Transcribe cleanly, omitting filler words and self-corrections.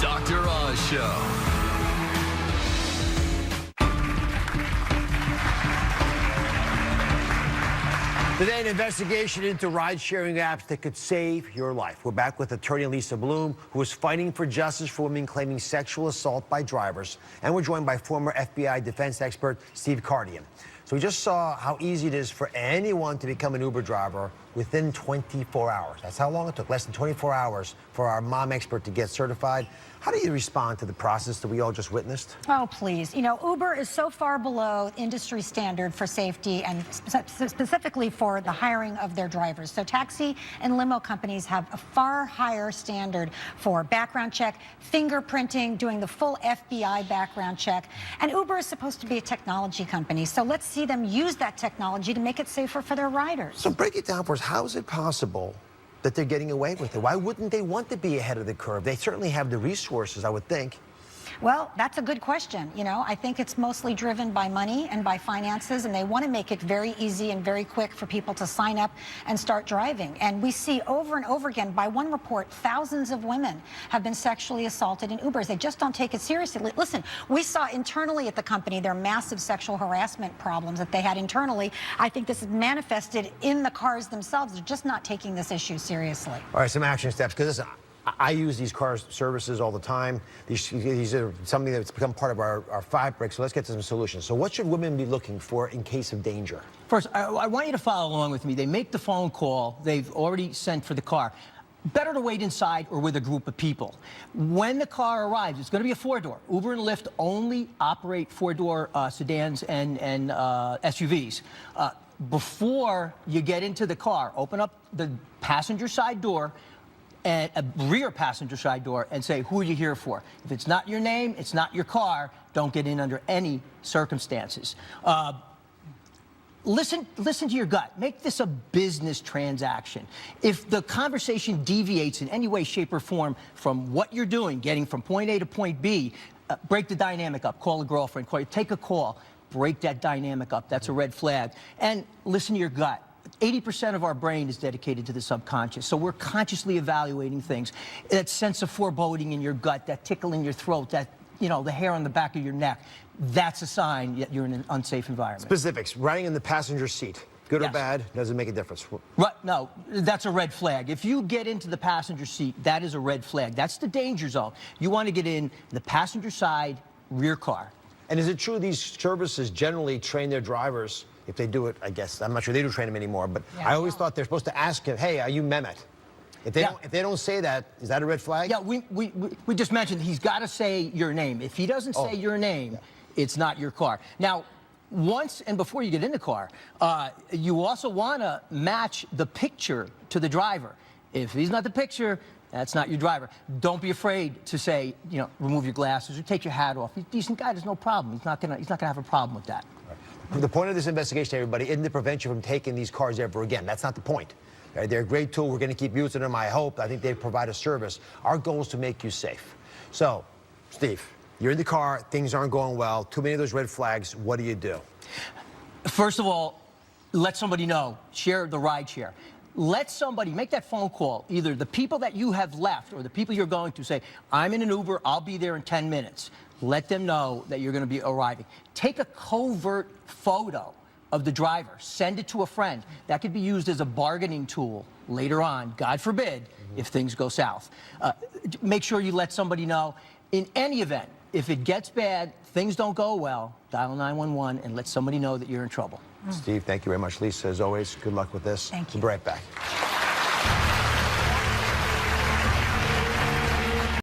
Dr. Oz Show. Today, an investigation into ride-sharing apps that could save your life. We're back with attorney Lisa Bloom, who is fighting for justice for women claiming sexual assault by drivers. And we're joined by former FBI defense expert Steve Cardian. So we just saw how easy it is for anyone to become an Uber driver within 24 hours. That's how long it took, less than 24 hours for our mom expert to get certified. How do you respond to the process that we all just witnessed? Oh, please. You know, Uber is so far below industry standard for safety and specifically for the hiring of their drivers. So taxi and limo companies have a far higher standard for background check, fingerprinting, doing the full FBI background check. And Uber is supposed to be a technology company. So let's see them use that technology to make it safer for their riders. So break it down for us. How is it possible that they're getting away with it? Why wouldn't they want to be ahead of the curve? They certainly have the resources, I would think. Well, that's a good question. You know, I think it's mostly driven by money and by finances, and they want to make it very easy and very quick for people to sign up and start driving. And we see over and over again, by one report, thousands of women have been sexually assaulted in Ubers. They just don't take it seriously. Listen, we saw internally at the company their massive sexual harassment problems that they had internally. I think this is manifested in the cars themselves. They're just not taking this issue seriously. All right, some action steps, because I use these car services all the time. These are something that's become part of our fabric, so let's get to some solutions. So what should women be looking for in case of danger? First, I want you to follow along with me. They make the phone call. They've already sent for the car. Better to wait inside or with a group of people. When the car arrives, it's going to be a four-door. Uber and Lyft only operate four-door sedans and SUVs. Before you get into the car, open up the passenger side door and a rear passenger side door and say, who are you here for? If it's not your name, it's not your car, don't get in under any circumstances. Listen to your gut. Make this a business transaction. If the conversation deviates in any way, shape, or form from what you're doing, getting from point A to point B, break the dynamic up. Call a girlfriend, take a call, break that dynamic up. That's a red flag. And listen to your gut. 80% of our brain is dedicated to the subconscious, so we're consciously evaluating things. That sense of foreboding in your gut, that tickle in your throat, that, you know, the hair on the back of your neck, that's a sign that you're in an unsafe environment. Specifics, riding in the passenger seat, good or bad, doesn't make a difference. Right, no, that's a red flag. If you get into the passenger seat, that is a red flag. That's the danger zone. You want to get in the passenger side, rear car. And is it true these services generally train their drivers? If they do it, I guess, I'm not sure they do train them anymore, but I always thought they're supposed to ask him, hey, are you Mehmet? If they don't say that, is that a red flag? Yeah, we just mentioned he's got to say your name. If he doesn't say your name, it's not your car. Now, once and before you get in the car, you also want to match the picture to the driver. If he's not the picture, that's not your driver. Don't be afraid to say, you know, remove your glasses or take your hat off. He's a decent guy, there's no problem. He's not gonna have a problem with that. The point of this investigation, everybody, isn't to prevent you from taking these cars ever again. That's not the point. They're a great tool. We're going to keep using them, I hope. I think they provide a service. Our goal is to make you safe. So, Steve, you're in the car, things aren't going well, too many of those red flags, what do you do? First of all, let somebody know. Share the ride share. Let somebody make that phone call, either the people that you have left or the people you're going to. Say, I'm in an Uber, I'll be there in 10 minutes. Let them know that you're going to be arriving. Take a covert photo of the driver. Send it to a friend. That could be used as a bargaining tool later on, God forbid, if things go south. Make sure you let somebody know. In any event, if it gets bad, things don't go well, dial 911 and let somebody know that you're in trouble. Steve, thank you very much. Lisa, as always, good luck with this. Thank you. We'll be right back.